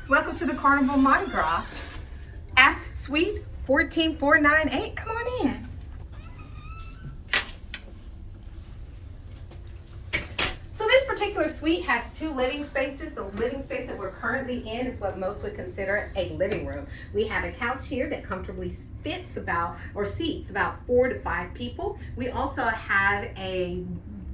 Welcome to the Carnival Madi Gras Aft Suite 14498. Come on in. So this particular suite has two living spaces. The living space that we're currently in is what most would consider a living room. We have a couch here that comfortably fits about or seats about 4 to 5 people. We also have a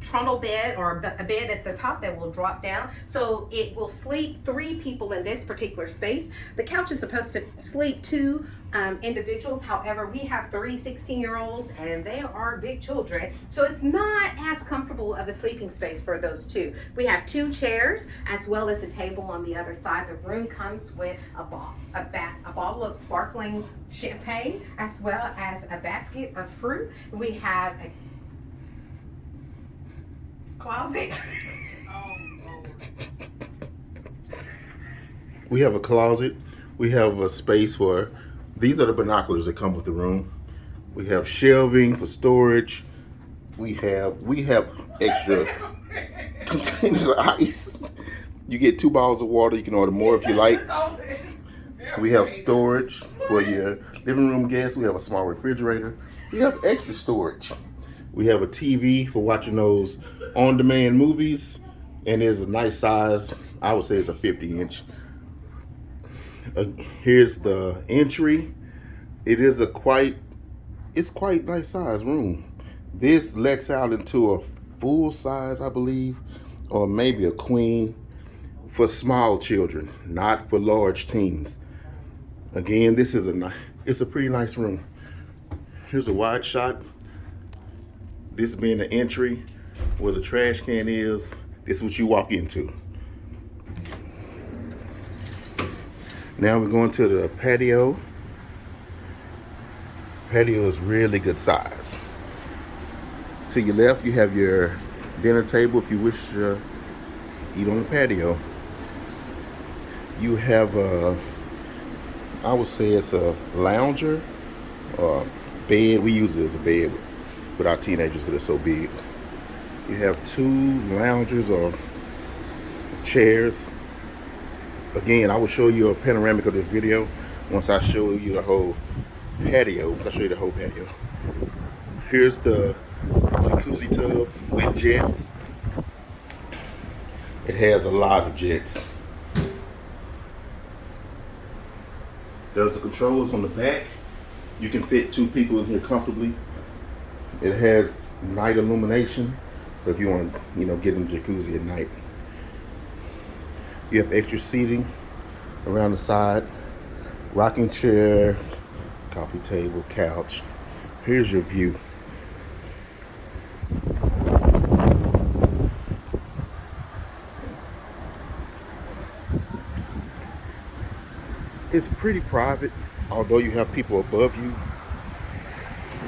trundle bed or a bed at the top that will drop down, so it will sleep 3 people in this particular space. The couch is supposed to sleep 2 individuals. However, we have 3 16-year-olds and they are big children, so it's not as comfortable of a sleeping space for those 2. We have 2 chairs as well as a table on the other side. The room comes with a bottle of sparkling champagne as well as a basket of fruit. We have a closet. We have a closet. We have a space for, these are the binoculars that come with the room. We have shelving for storage. We have extra containers of ice. You get 2 bottles of water. You can order more if you like. We have storage for your living room guests. We have a small refrigerator. We have extra storage. We have a TV for watching those on-demand movies, and it's a nice size. I would say it's a 50-inch. Here's the entry. It's quite nice size room. This lets out into a full size, I believe, or maybe a queen for small children, not for large teens. Again, it's a pretty nice room. Here's a wide shot. This being the entry where the trash can is, this is what you walk into. Now we're going to the patio. Patio is really good size. To your left, you have your dinner table if you wish to eat on the patio. You have I would say it's a lounger or bed. We use it as a bed with our teenagers because it's so big. You have 2 loungers or chairs. Again, I will show you a panoramic of this video once I show you the whole patio. Here's the jacuzzi tub with jets. It has a lot of jets. There's the controls on the back. You can fit 2 people in here comfortably. It has night illumination, so if you want to, get in the jacuzzi at night. You have extra seating around the side, rocking chair, coffee table, couch. Here's your view. It's pretty private, although you have people above you.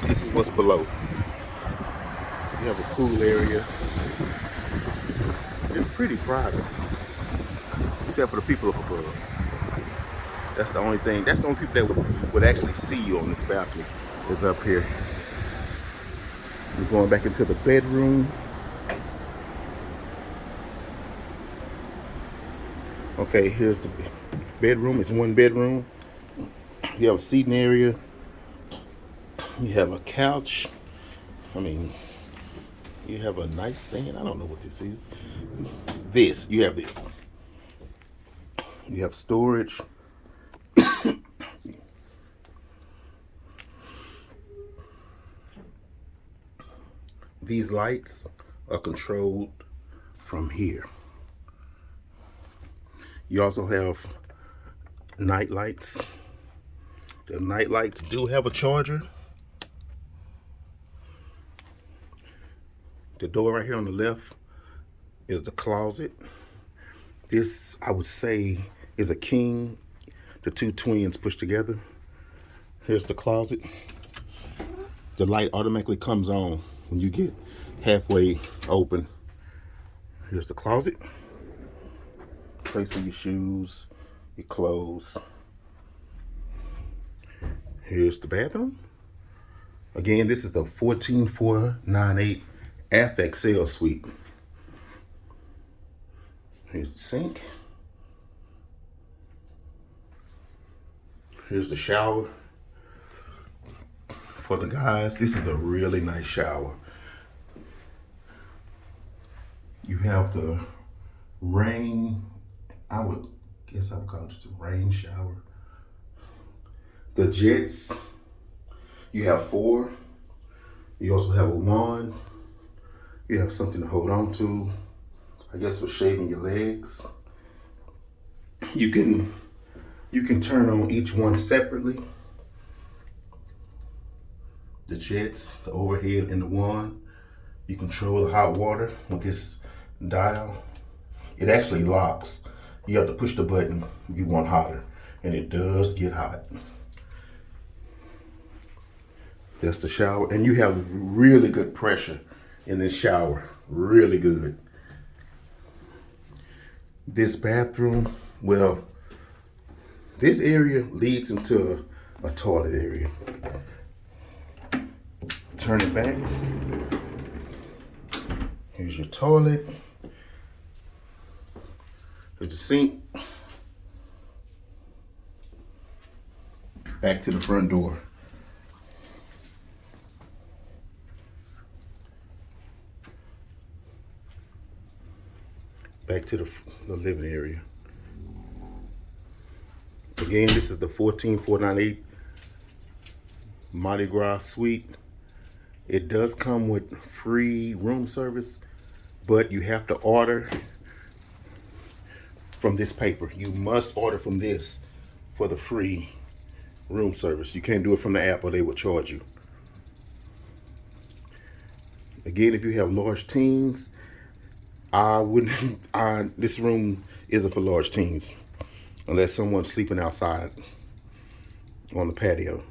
This is what's below. You have a pool area. It's pretty private, except for the people up above. That's the only thing. That's the only people that would actually see you on this balcony is up here. We're going back into the bedroom. Okay, here's the bedroom. It's 1 bedroom. You have a seating area. You have a couch. You have a nightstand. I don't know what this is. You have this. You have storage. These lights are controlled from here. You also have night lights. The night lights do have a charger. The door right here on the left is the closet. This, I would say, is a king. The 2 twins pushed together. Here's the closet. The light automatically comes on when you get halfway open. Here's the closet. Place for your shoes, your clothes. Here's the bathroom. Again, this is the 14498 Excel Suite. Here's the sink. Here's the shower for the guys. This is a really nice shower. You have the rain, I would call this the rain shower. The jets, you have 4. You also have a wand. You have something to hold on to, I guess for shaving your legs. You can turn on each one separately. The jets, the overhead, and the wand. You control the hot water with this dial. It actually locks. You have to push the button if you want hotter, and it does get hot. That's the shower, and you have really good pressure in this shower, really good. This bathroom, well, this area leads into a toilet area. Turn it back. Here's your toilet. Here's the sink. Back to the front door. Back to the living area. Again, this is the 14498 Madi Gras suite. It does come with free room service, but you have to order from this paper. You must order from this for the free room service. You can't do it from the app or they will charge you. Again, if you have large teens, this room isn't for large teens unless someone's sleeping outside on the patio.